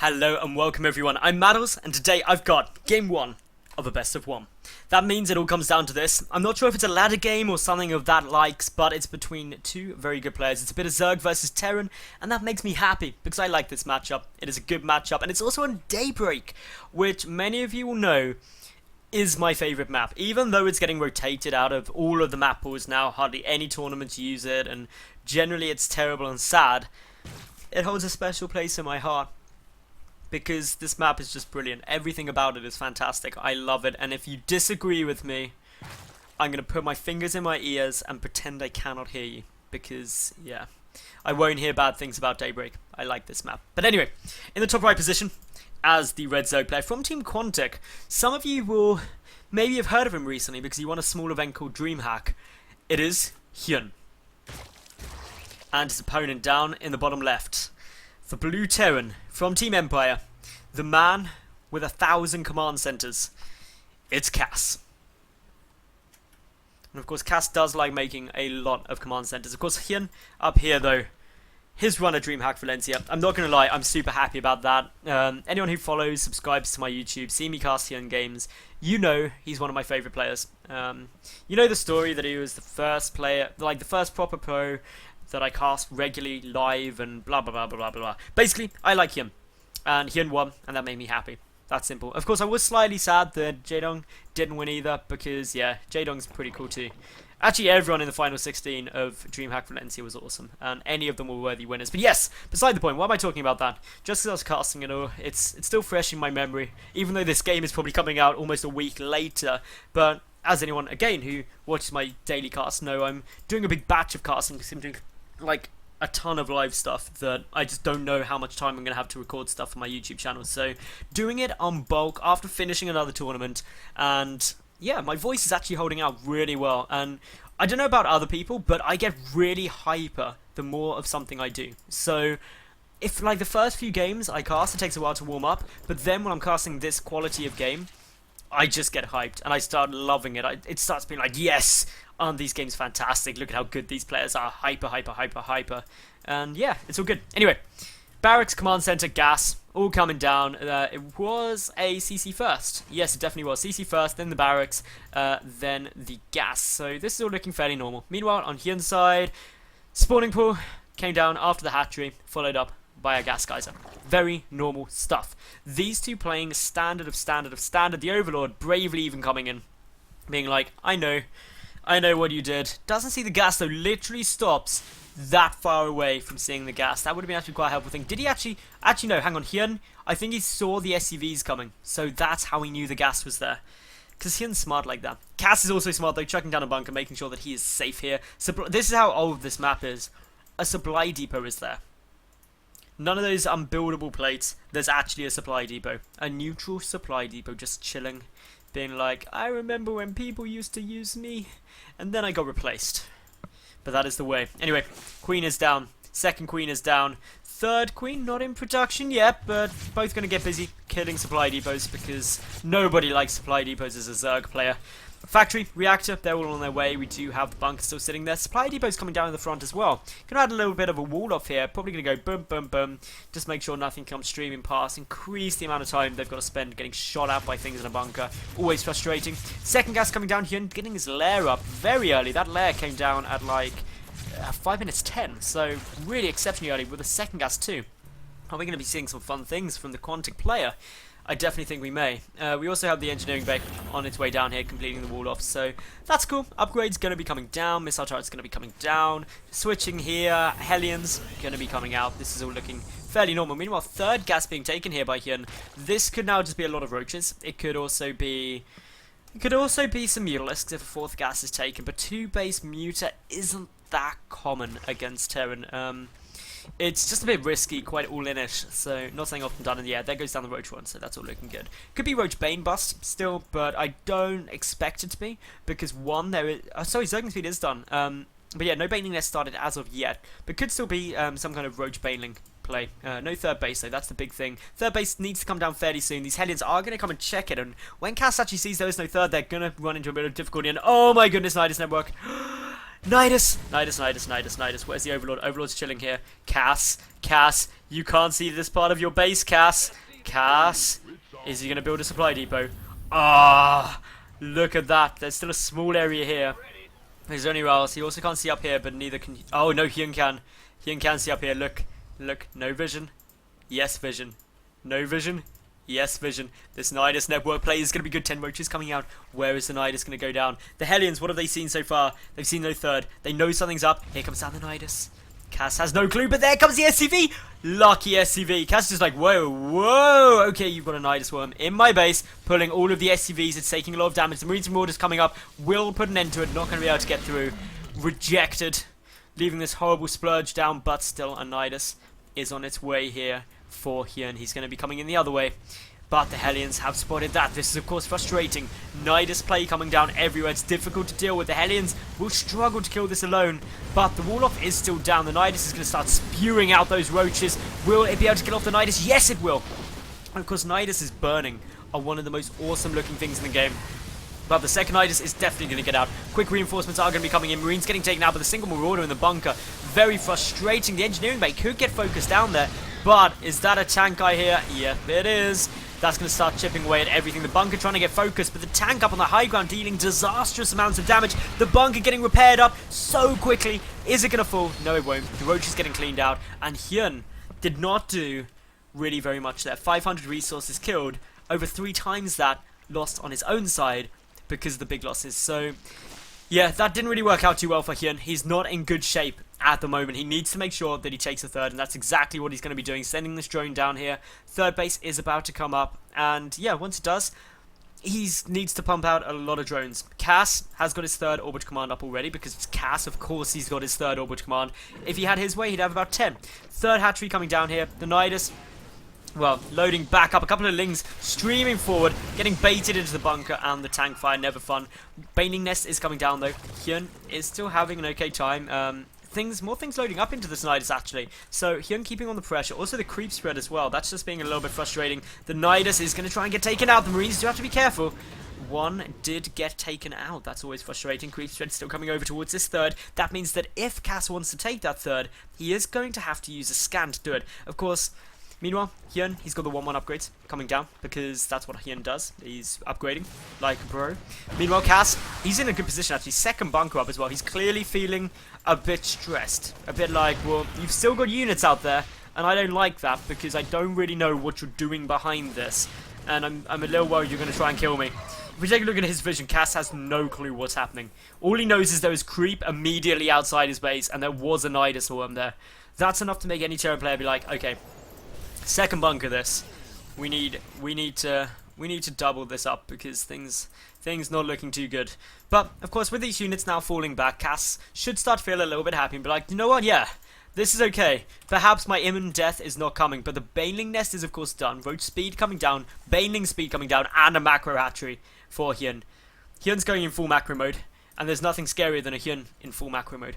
Hello and welcome everyone, I'm Madals and today I've got game 1 of a best of 1. That means it all comes down to this. I'm not sure if it's a ladder game or something of that likes, but it's between two very good players. It's a bit of Zerg versus Terran, and that makes me happy because I like this matchup. It is a good matchup and it's also on Daybreak, which many of you will know is my favourite map. Even though it's getting rotated out of all of the map pools now, hardly any tournaments use it and generally it's terrible and sad, it holds a special place in my heart. Because this map is just brilliant. Everything about it is fantastic. I love it. And if you disagree with me, I'm going to put my fingers in my ears and pretend I cannot hear you. Because, yeah, I won't hear bad things about Daybreak. I like this map. But anyway, in the top right position, as the Red Zerg player from Team Quantic, some of you will maybe have heard of him recently because he won a small event called DreamHack. It is HyuN. And his opponent down in the bottom left. The Blue Terran from Team Empire, the man with 1,000 command centers, it's Cass. And of course Cass does like making a lot of command centers. Of course HyuN up here though, his run at DreamHack Valencia, I'm not going to lie, I'm super happy about that. Anyone who follows, subscribes to my YouTube, see me cast HyuN games, you know he's one of my favourite players. You know the story that he was the first player, like the first proper pro that I cast regularly live and blah blah blah blah blah blah. Basically, I like him, and HyuN won, and that made me happy. That's simple. Of course, I was slightly sad that Jaedong didn't win either, because yeah, Jaedong's pretty cool too. Actually, everyone in the final 16 of DreamHack Valencia was awesome, and any of them were worthy winners. But yes, beside the point, why am I talking about that? Just because I was casting it all, it's still fresh in my memory, even though this game is probably coming out almost a week later. But as anyone, again, who watches my daily cast know, I'm doing a big batch of casting because I'm doing like a ton of live stuff that I just don't know how much time I'm going to have to record stuff for my YouTube channel. So doing it on bulk after finishing another tournament, and yeah, my voice is actually holding out really well. And I don't know about other people, but I get really hyper the more of something I do. So if like the first few games I cast, it takes a while to warm up, but then when I'm casting this quality of game, I just get hyped and I start loving it. It starts being like, yes, aren't these games fantastic? Look at how good these players are. Hyper, hyper, hyper, hyper. And yeah, it's all good. Anyway, Barracks, Command Center, Gas, all coming down. It was a CC first. Yes, it definitely was. CC first, then the Barracks, then the Gas. So this is all looking fairly normal. Meanwhile, on HyuN's side, Spawning Pool came down after the hatchery, followed up by a Gas Geyser. Very normal stuff. These two playing standard of standard of standard. The Overlord bravely even coming in, being like, I know what you did. Doesn't see the gas though, literally stops that far away from seeing the gas. That would have been actually quite a helpful thing. Did he actually no, hang on, HyuN, I think he saw the SCVs coming, so that's how he knew the gas was there. Because HyuN's smart like that. Cass is also smart though, chucking down a bunker, making sure that he is safe here. This is how old this map is. A supply depot is there. None of those unbuildable plates. There's actually a supply depot. A neutral supply depot just chilling. Being like, I remember when people used to use me, and then I got replaced. But that is the way. Anyway, Queen is down. Second Queen is down. Third Queen not in production yet, but both going to get busy killing supply depots because nobody likes supply depots as a Zerg player. Factory, reactor, they're all on their way. We do have the bunker still sitting there. Supply depot's coming down in the front as well. Gonna add a little bit of a wall off here. Probably gonna go boom, boom, boom. Just make sure nothing comes streaming past. Increase the amount of time they've got to spend getting shot at by things in a bunker. Always frustrating. Second gas coming down here and getting his lair up very early. That lair came down at like 5 minutes 10. So really exceptionally early with the second gas too. Are we going to be seeing some fun things from the Quantic player? I definitely think we may. We also have the engineering bay on its way down here, completing the wall off, so that's cool. Upgrades going to be coming down, missile turrets going to be coming down, switching here, Hellions going to be coming out. This is all looking fairly normal. Meanwhile, third gas being taken here by HyuN. This could now just be a lot of roaches. It could also be some mutalisks if a fourth gas is taken, but 2-base muta isn't that common against Terran. It's just a bit risky, quite all-in-ish, so not something often done in the air. There goes down the Roach one, so that's all looking good. Could be Roach Bane bust still, but I don't expect it to be, because one, there is... sorry, Zergling Speed is done. But yeah, no Baneling nest started as of yet, but could still be some kind of Roach Baneling play. No third base though, that's the big thing. Third base needs to come down fairly soon. These Hellions are going to come and check it, and when Cass actually sees there is no third, they're going to run into a bit of difficulty, and oh my goodness, Nidus Network. Nidus. Where's the Overlord? Overlord's chilling here. Cass, you can't see this part of your base, Cass. Is he going to build a supply depot? Ah, look at that. There's still a small area here. There's only Riles. He also can't see up here, but neither can... Oh, no, HyuN can. HyuN can see up here. Look. No vision. Yes, vision. No vision. Yes, vision. This Nidus network play is going to be good. 10 roaches coming out. Where is the Nidus going to go down? The Hellions, what have they seen so far? They've seen no third. They know something's up. Here comes down the Nidus. Cass has no clue, but there comes the SCV. Lucky SCV. Cass is just like, whoa. Okay, you've got a Nidus worm in my base, pulling all of the SCVs. It's taking a lot of damage. The Marines and Marauders coming up will put an end to it. Not going to be able to get through. Rejected. Leaving this horrible splurge down, but still a Nidus is on its way here for HyuN. He's going to be coming in the other way, but the Hellions have spotted that. This is of course frustrating. Nidus play coming down everywhere. It's difficult to deal with. The Hellions will struggle to kill this alone, but the wall-off is still down. The Nidus is going to start spewing out those roaches. Will it be able to kill off the Nidus? Yes, it will. And of course, Nidus is burning are one of the most awesome looking things in the game. But the second Nidus is definitely going to get out. Quick reinforcements are going to be coming in. Marines getting taken out, but the single Marauder in the bunker. Very frustrating. The engineering bay could get focused down there. But is that a tank guy here? Yep, it is. That's going to start chipping away at everything. The bunker trying to get focused, but the tank up on the high ground dealing disastrous amounts of damage. The bunker getting repaired up so quickly. Is it going to fall? No, it won't. The roach is getting cleaned out. And HyuN did not do really very much there. 500 resources killed. Over 3 times that lost on his own side because of the big losses. So, yeah, that didn't really work out too well for HyuN. He's not in good shape at the moment. He needs to make sure that he takes a third, and that's exactly what he's going to be doing, sending this drone down here. Third base is about to come up, and yeah, once it does, he needs to pump out a lot of drones. Cass has got his third orbital command up already, because it's Cass, of course he's got his third orbital command. If he had his way, he'd have about 10. Third hatchery coming down here. The Nidus, well, loading back up. A couple of Lings streaming forward, getting baited into the bunker, and the tank fire, never fun. Baneling Nest is coming down, though. HyuN is still having an okay time. More things loading up into the Nidus, actually. So, HyuN keeping on the pressure. Also, the creep spread as well. That's just being a little bit frustrating. The Nidus is going to try and get taken out. The Marines do have to be careful. One did get taken out. That's always frustrating. Creep spread still coming over towards this third. That means that if Cass wants to take that third, he is going to have to use a scan to do it. Of course, meanwhile, HyuN, he's got the 1-1 upgrades coming down, because that's what HyuN does. He's upgrading, like bro. Meanwhile, Cass, he's in a good position, actually. Second bunker up as well. He's clearly feeling a bit stressed. A bit like, well, you've still got units out there, and I don't like that, because I don't really know what you're doing behind this. And I'm a little worried you're going to try and kill me. If we take a look at his vision, Cass has no clue what's happening. All he knows is there was creep immediately outside his base, and there was a Nidus worm there. That's enough to make any Terran player be like, okay, second bunker this. We need to double this up, because things not looking too good. But of course, with these units now falling back, Cass should start to feel a little bit happy and be like, you know what, yeah, this is okay. Perhaps my imminent death is not coming, but the Baneling Nest is of course done. Roach speed coming down, Baneling speed coming down, and a macro hatchery for HyuN. HyuN's going in full macro mode, and there's nothing scarier than a HyuN in full macro mode.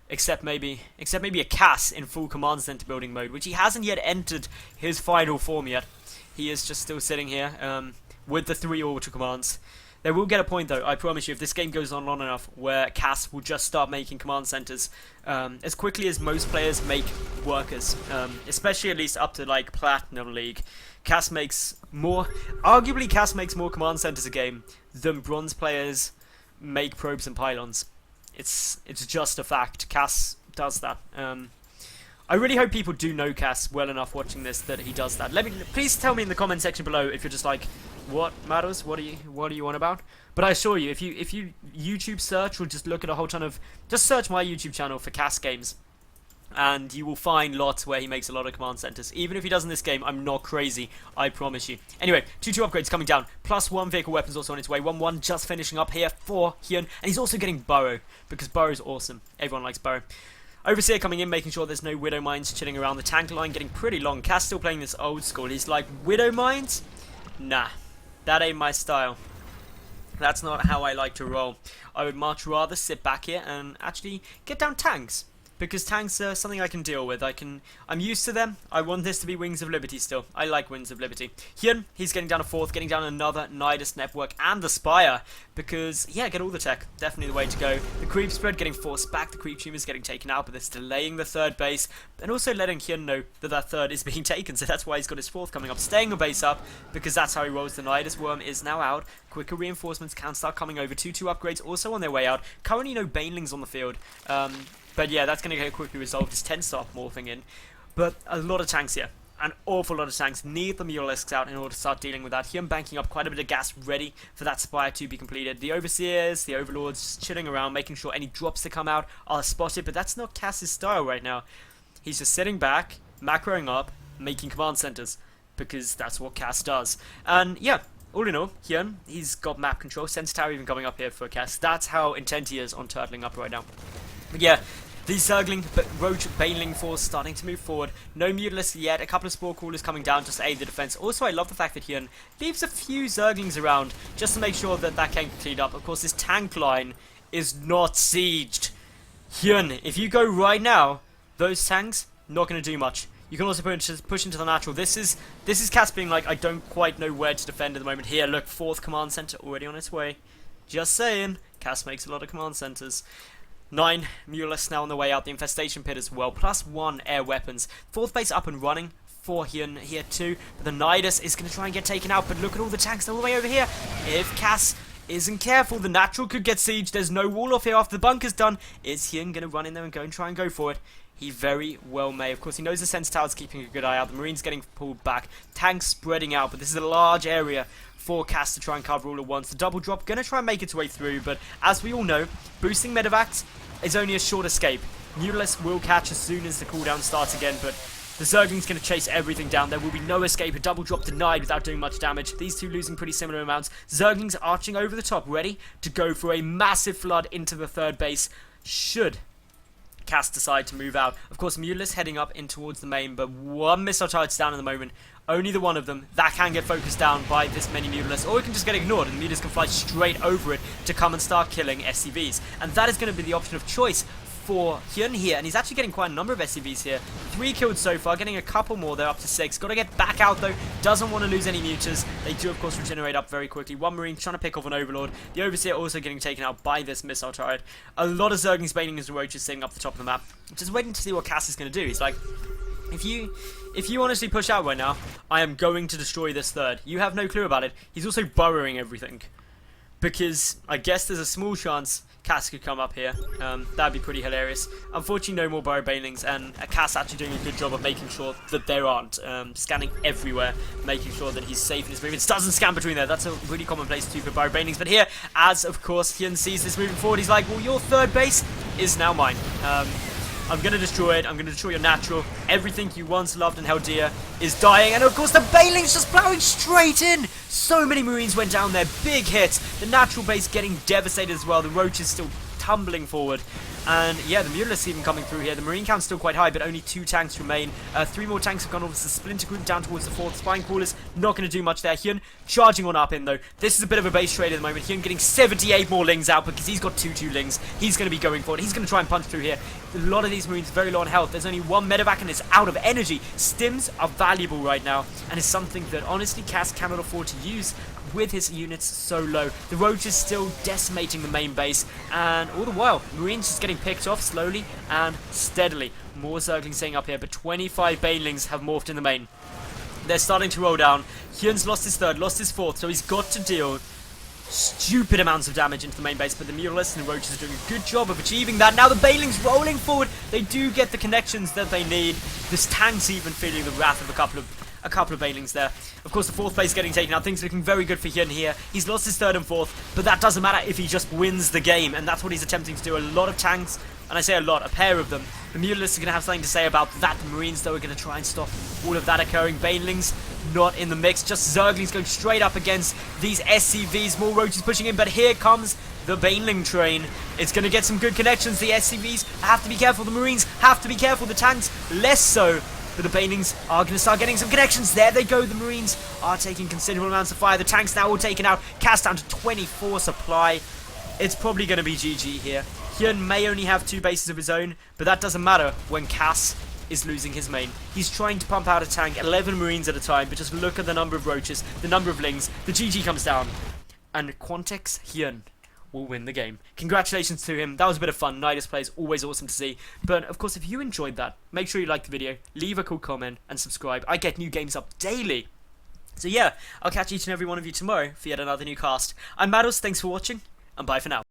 Except maybe a Cass in full command center building mode, which he hasn't yet entered his final form yet. He is just still sitting here with the 3 orbital commands. They will get a point though, I promise you, if this game goes on long enough, where Cass will just start making command centers as quickly as most players make workers, especially at least up to like Platinum League. Cass makes more, arguably Cass makes more command centers a game than bronze players make probes and pylons. It's just a fact. Cass does that. I really hope people do know Cass well enough watching this that he does that. Please tell me in the comment section below if you're just like, what, Madals? What are you on about? But I assure you, if you YouTube search or just look at a whole ton of, just search my YouTube channel for Cass games, and you will find lots where he makes a lot of command centers. Even if he does in this game, I'm not crazy, I promise you. Anyway, 2-2 upgrades coming down, plus 1 vehicle weapons also on its way. 1-1 just finishing up here for HyuN, and he's also getting Burrow, because Burrow's awesome. Everyone likes Burrow. Overseer coming in, making sure there's no Widow Mines chilling around. The tank line getting pretty long. Cass still playing this old school. He's like, Widow Mines? Nah, that ain't my style. That's not how I like to roll. I would much rather sit back here and actually get down tanks. because tanks are something I can deal with. I'm used to them. I want this to be Wings of Liberty still. I like Wings of Liberty. HyuN, he's getting down a fourth, getting down another Nidus network and the Spire, because, yeah, get all the tech. Definitely the way to go. The creep spread getting forced back. The creep tumors getting taken out, but this delaying the third base, and also letting HyuN know that that third is being taken, so that's why he's got his fourth coming up. Staying the base up, because that's how he rolls. The Nidus worm is now out. Quicker reinforcements can start coming over. 2-2 upgrades also on their way out. Currently no banelings on the field. But yeah, that's going to get quickly resolved as 10 start morphing in. But a lot of tanks here. An awful lot of tanks. Need the Mutalisks out in order to start dealing with that. HyuN banking up quite a bit of gas ready for that Spire to be completed. The Overseers, the Overlords just chilling around, making sure any drops that come out are spotted. But that's not Cass's style right now. He's just sitting back, macroing up, making command centers. Because that's what Cass does. And yeah, all in all, HyuN, he's got map control. Sensor Tower even coming up here for Cass. That's how intent he is on turtling up right now. But yeah, the Zergling, but Roach Baneling force starting to move forward. No Mutalisks yet. A couple of Spore Crawlers coming down just to aid the defense. Also, I love the fact that HyuN leaves a few Zerglings around just to make sure that that can get cleaned up. Of course, this tank line is not sieged. HyuN, if you go right now, those tanks, not going to do much. You can also push into the natural. This is Cass being like, I don't quite know where to defend at the moment. Here, look, 4th command center already on its way. Just saying, Cass makes a lot of command centers. 9 Mutalisks now on the way out. The Infestation Pit as well. +1 air weapons. 4th base up and running for HyuN here too. But the Nidus is going to try and get taken out. But look at all the tanks all the way over here. If Cass isn't careful, the natural could get sieged. There's no wall off here after the bunker's done. Is HyuN going to run in there and go and try and go for it? He very well may. Of course, he knows the Sensor Tower's keeping a good eye out. The Marines getting pulled back. Tanks spreading out. But this is a large area for Cass to try and cover all at once. The double drop going to try and make its way through. But as we all know, boosting medevacs is only a short escape. Mutalisks will catch as soon as the cooldown starts again, but the Zergling's going to chase everything down. There will be no escape. A double drop denied without doing much damage. These two losing pretty similar amounts. Zerglings arching over the top, ready to go for a massive flood into the third base, should Cass decide to move out. Of course, Mutalisks heading up in towards the main, but one missile turret's down at the moment. Only the one of them. That can get focused down by this many Mutalisks, or it can just get ignored, and the Mutalisks can fly straight over it to come and start killing SCVs. And that is going to be the option of choice for HyuN here, and he's actually getting quite a number of SCVs here. 3 killed so far, getting a couple more. They're up to 6. Got to get back out though. Doesn't want to lose any mutas. They do of course regenerate up very quickly. One Marine trying to pick off an Overlord. The Overseer also getting taken out by this missile turret. A lot of Zerglings, Banelings, and Roaches sitting up the top of the map, just waiting to see what Cass is going to do. He's like, if you honestly push out right now, I am going to destroy this third. You have no clue about it. He's also burrowing everything, because I guess there's a small chance Cass could come up here. That'd be pretty hilarious. Unfortunately, no more Burrow Banelings, and Cass actually doing a good job of making sure that there aren't. Scanning everywhere, making sure that he's safe in his movements. Doesn't scan between there. That's a really common place too for Burrow Banelings. But here, as of course HyuN sees this moving forward, he's like, well, your third base is now mine. I'm going to destroy it. I'm going to destroy your natural. Everything you once loved and held dear is dying. And of course, the Banelings just plowing straight in. So many Marines went down there. Big hits. The natural base getting devastated as well. The Roaches still tumbling forward. And yeah, the Mutalisks even coming through here. The Marine count's still quite high, but only 2 tanks remain. 3 more tanks have gone off the Splinter Group down towards the 4th. Spine Crawlers not going to do much there. HyuN charging on up in though. This is a bit of a base trade at the moment. HyuN getting 78 more Lings out because he's got 2-2 Lings. He's going to be going for it. He's going to try and punch through here. A lot of these Marines very low on health. There's only 1 medevac and it's out of energy. Stims are valuable right now, and it's something that honestly Cass cannot afford to use with his units so low. The Roach is still decimating the main base, and all the while, Marines just getting picked off slowly and steadily. More Zerglings staying up here, but 25 Banelings have morphed in the main. They're starting to roll down. HyuN's lost his 3rd, lost his 4th, so he's got to deal stupid amounts of damage into the main base, but the Mutalisks and the Roaches are doing a good job of achieving that. Now the Banelings rolling forward. They do get the connections that they need. This tank's even feeling the wrath of a couple of Banelings there. Of course, the 4th base getting taken out. Things looking very good for HyuN here. He's lost his 3rd and 4th, but that doesn't matter if he just wins the game, and that's what he's attempting to do. A lot of tanks, and I say a lot, a pair of them. The Mutalisks are going to have something to say about that. The Marines, though, are going to try and stop all of that occurring. Banelings not in the mix. Just Zerglings going straight up against these SCVs. More Roaches pushing in, but here comes the Baneling train. It's going to get some good connections. The SCVs have to be careful. The Marines have to be careful. The tanks less so. But the Banelings are going to start getting some connections. There they go. The Marines are taking considerable amounts of fire. The tanks now all taken out. Cast down to 24 supply. It's probably going to be GG here. HyuN may only have 2 bases of his own, but that doesn't matter when Cass is losing his main. He's trying to pump out a tank, 11 marines at a time, but just look at the number of roaches, the number of lings, the GG comes down, and Quantex HyuN will win the game. Congratulations to him. That was a bit of fun. Nidus play is always awesome to see. But of course, if you enjoyed that, make sure you like the video, leave a cool comment, and subscribe. I get new games up daily. So yeah, I'll catch each and every one of you tomorrow for yet another new cast. I'm Madals, thanks for watching, and bye for now.